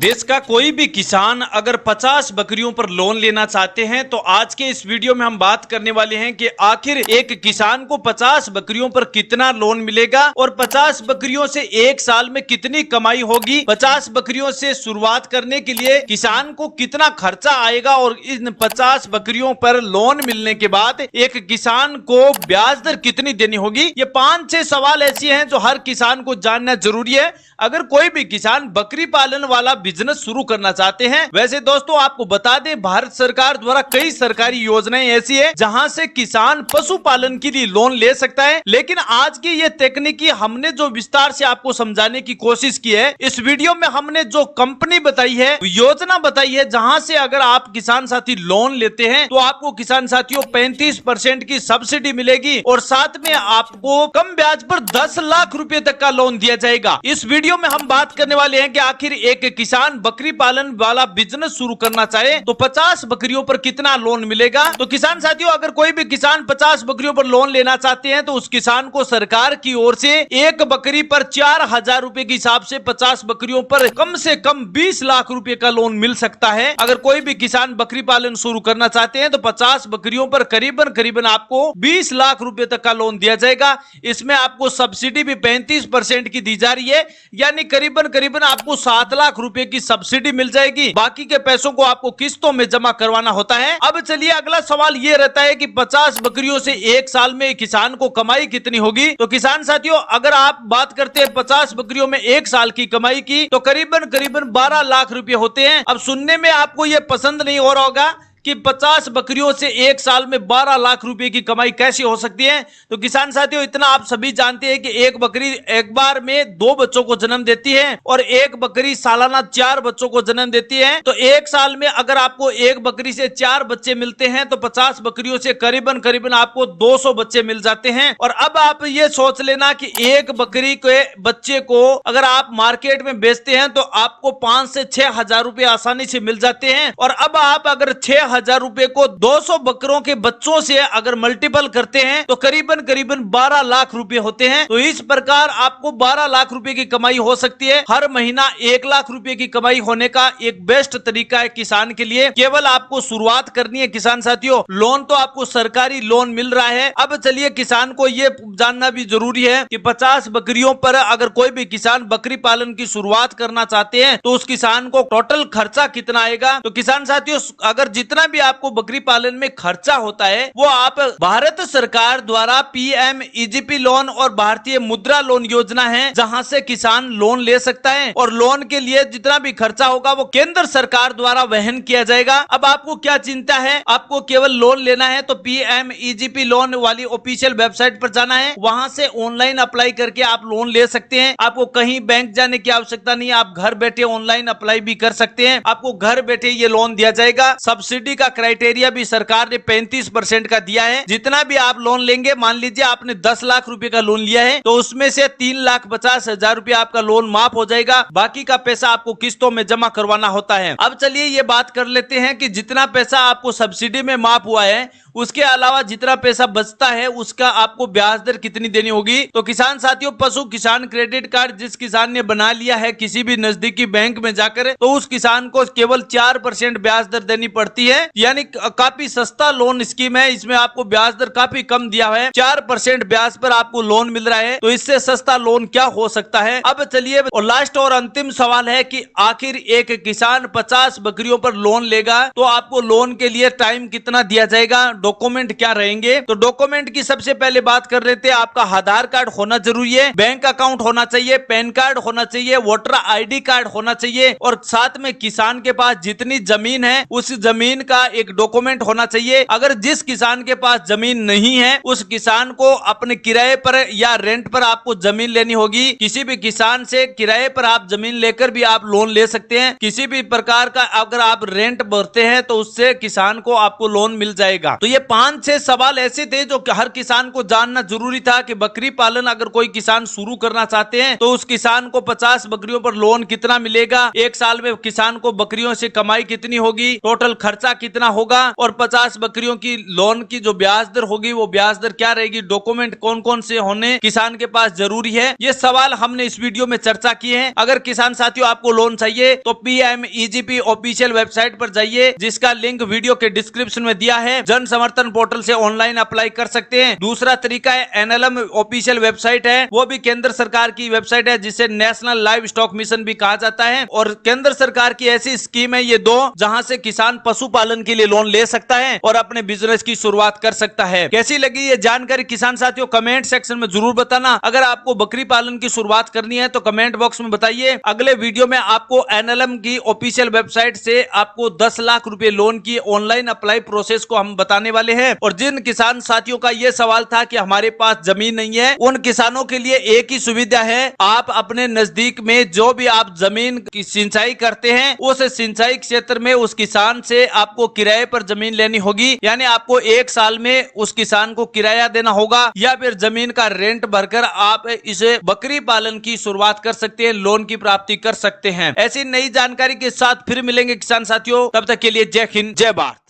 देश का कोई भी किसान अगर 50 बकरियों पर लोन लेना चाहते हैं तो आज के इस वीडियो में हम बात करने वाले हैं कि आखिर एक किसान को 50 बकरियों पर कितना लोन मिलेगा और 50 बकरियों से एक साल में कितनी कमाई होगी। 50 बकरियों से शुरुआत करने के लिए किसान को कितना खर्चा आएगा और इन 50 बकरियों पर लोन मिलने के बाद एक किसान को ब्याज दर कितनी देनी होगी। ये 5-6 सवाल ऐसे हैं जो हर किसान को जानना जरूरी है अगर कोई भी किसान बकरी पालन वाला बिजनेस शुरू करना चाहते हैं। वैसे दोस्तों आपको बता दें, भारत सरकार द्वारा कई सरकारी योजनाएं ऐसी है जहां से किसान पशुपालन के लिए लोन ले सकता है, लेकिन आज की ये तकनीकी हमने जो विस्तार से आपको समझाने की कोशिश की है। इस वीडियो में हमने जो कंपनी बताई है, योजना बताई है, जहां से अगर आप किसान साथी लोन लेते हैं तो आपको किसान साथियों 35% की सब्सिडी मिलेगी और साथ में आपको कम ब्याज पर 10 लाख रुपए तक का लोन दिया जाएगा। इस वीडियो में हम बात करने वाले हैं कि आखिर एक किसान बकरी पालन वाला बिजनेस शुरू करना चाहे तो 50 बकरियों पर कितना लोन मिलेगा। तो किसान साथियों, अगर कोई भी किसान 50 बकरियों पर लोन लेना चाहते हैं तो उस किसान को सरकार की ओर से एक बकरी पर 4,000 रुपए के हिसाब से 50 बकरियों पर कम से कम 20 लाख रुपए का लोन मिल सकता है। अगर कोई भी किसान बकरी पालन शुरू करना चाहते हैं तो 50 बकरियों पर करीबन आपको 20 लाख रुपए तक का लोन दिया जाएगा। इसमें आपको सब्सिडी भी 35% की दी जा रही है, यानी करीबन आपको 7 लाख रुपए की सब्सिडी मिल जाएगी। बाकी के पैसों को आपको किस्तों में जमा करवाना होता है। अब चलिए अगला सवाल ये रहता है कि 50 बकरियों से एक साल में किसान को कमाई कितनी होगी। तो किसान साथियों, अगर आप बात करते हैं 50 बकरियों में एक साल की कमाई की तो करीबन 12 लाख रुपए होते हैं। अब सुनने में आपको ये पसंद नहीं हो रहा होगा कि 50 बकरियों से एक साल में 12 लाख रुपए की कमाई कैसी हो सकती है। तो किसान साथियों, इतना आप सभी जानते हैं कि एक बकरी एक बार में 2 बच्चों को जन्म देती है और एक बकरी सालाना 4 बच्चों को जन्म देती है। तो एक साल में अगर आपको एक बकरी से 4 बच्चे मिलते हैं तो 50 बकरियों से करीबन आपको 200 बच्चे मिल जाते हैं। और अब आप ये सोच लेना कि एक बकरी के बच्चे को अगर आप मार्केट में बेचते हैं तो आपको 5 से 6 हजार रुपए आसानी से मिल जाते हैं। और अब आप अगर 6,000 रुपए को 200 बकरों के बच्चों से अगर मल्टीपल करते हैं तो करीबन 12 लाख रुपए होते हैं। तो इस प्रकार आपको 12 लाख रुपए की कमाई हो सकती है। हर महीना 1 लाख रुपए की कमाई होने का एक बेस्ट तरीका है किसान के लिए। केवल आपको शुरुआत करनी है किसान साथियों। लोन तो आपको सरकारी लोन मिल रहा है। अब चलिए किसान को यह जानना भी जरूरी है कि 50 बकरियों पर अगर कोई भी किसान बकरी पालन की शुरुआत करना चाहते हैं तो उस किसान को टोटल खर्चा कितना आएगा। तो किसान साथियों, अगर जितना भी आपको बकरी पालन में खर्चा होता है वो आप भारत सरकार द्वारा PMEGP लोन और भारतीय मुद्रा लोन योजना है जहां से किसान लोन ले सकता है और लोन के लिए जितना भी खर्चा होगा वो केंद्र सरकार द्वारा वहन किया जाएगा। अब आपको क्या चिंता है, आपको केवल लोन लेना है तो PMEGP लोन वाली ऑफिशियल वेबसाइट पर जाना है, वहां से ऑनलाइन अप्लाई करके आप लोन ले सकते हैं। आपको कहीं बैंक जाने की आवश्यकता नहीं है, आप घर बैठे ऑनलाइन अप्लाई भी कर सकते हैं। आपको घर बैठे ये लोन दिया जाएगा। सब्सिडी का क्राइटेरिया भी सरकार ने 35% का दिया है। जितना भी आप लोन लेंगे, मान लीजिए आपने 10 लाख रुपए का लोन लिया है तो उसमें से 3,50,000 रुपए आपका लोन माफ हो जाएगा। बाकी का पैसा आपको किस्तों में जमा करवाना होता है। अब चलिए ये बात कर लेते हैं कि जितना पैसा आपको सब्सिडी में माफ हुआ है उसके अलावा जितना पैसा बचता है उसका आपको ब्याज दर कितनी देनी होगी। तो किसान साथियों, पशु किसान क्रेडिट कार्ड जिस किसान ने बना लिया है किसी भी नजदीकी बैंक में जाकर, तो उस किसान को केवल 4% ब्याज दर देनी पड़ती है, यानी काफी सस्ता लोन स्कीम है। इसमें आपको ब्याज दर काफी कम दिया है, 4% ब्याज पर आपको लोन मिल रहा है। तो इससे सस्ता लोन क्या हो सकता है। अब चलिए और लास्ट और अंतिम सवाल है कि आखिर एक किसान 50 बकरियों पर लोन लेगा तो आपको लोन के लिए टाइम कितना दिया जाएगा, डॉक्यूमेंट क्या रहेंगे। तो डॉक्यूमेंट की सबसे पहले बात कर लेते हैं। आपका आधार कार्ड होना जरूरी है, बैंक अकाउंट होना चाहिए, पैन कार्ड होना चाहिए, वोटर ID कार्ड होना चाहिए और साथ में किसान के पास जितनी जमीन है उस जमीन का एक डॉक्यूमेंट होना चाहिए। अगर जिस किसान के पास जमीन नहीं है उस किसान को अपने किराए पर या रेंट पर आपको जमीन लेनी होगी। किसी भी किसान से किराए पर आप जमीन लेकर भी आप लोन ले सकते हैं। किसी भी प्रकार का अगर आप रेंट भरते हैं तो उससे किसान को आपको लोन मिल जाएगा। तो ये 5-6 सवाल ऐसे थे जो हर किसान को जानना जरूरी था कि बकरी पालन अगर कोई किसान शुरू करना चाहते हैं तो उस किसान को 50 बकरियों पर लोन कितना मिलेगा, एक साल में किसान को बकरियों से कमाई कितनी होगी, टोटल खर्चा कितना होगा और 50 बकरियों की लोन की जो ब्याज दर होगी वो ब्याज दर क्या रहेगी, डॉक्यूमेंट कौन कौन से होने किसान के पास जरूरी है, ये सवाल हमने इस वीडियो में चर्चा किए हैं। अगर किसान साथियों आपको लोन चाहिए तो PMEGP ऑफिशियल वेबसाइट पर जाइए, जिसका लिंक वीडियो के डिस्क्रिप्शन में दिया है। जन समर्थन पोर्टल से ऑनलाइन अप्लाई कर सकते हैं। दूसरा तरीका है NLM ऑफिशियल वेबसाइट है, वो भी केंद्र सरकार की वेबसाइट है जिसे नेशनल लाइव स्टॉक मिशन भी कहा जाता है और केंद्र सरकार की ऐसी स्कीम है ये दो जहां से किसान पशुपालन के लिए लोन ले सकता है और अपने बिजनेस की शुरुआत कर सकता है। कैसी लगी ये जानकारी किसान साथियों कमेंट सेक्शन में जरूर बताना। अगर आपको बकरी पालन की शुरुआत करनी है तो कमेंट बॉक्स में बताइए। अगले वीडियो में आपको NLM की ऑफिशियल वेबसाइट से आपको 10 लाख रुपए लोन की ऑनलाइन अप्लाई प्रोसेस को हम बताने वाले हैं। और जिन किसान साथियों का यह सवाल था कि हमारे पास जमीन नहीं है, उन किसानों के लिए एक ही सुविधा है, आप अपने नजदीक में जो भी आप जमीन की सिंचाई करते हैं उस सिंचाई क्षेत्र में उस किसान से आपको किराए पर जमीन लेनी होगी, यानी आपको 1 साल में उस किसान को किराया देना होगा या फिर जमीन का रेंट भरकर आप इसे बकरी पालन की शुरुआत कर सकते हैं, लोन की प्राप्ति कर सकते हैं। ऐसी नई जानकारी के साथ फिर मिलेंगे किसान साथियों, तब तक के लिए जय हिंद जय भारत।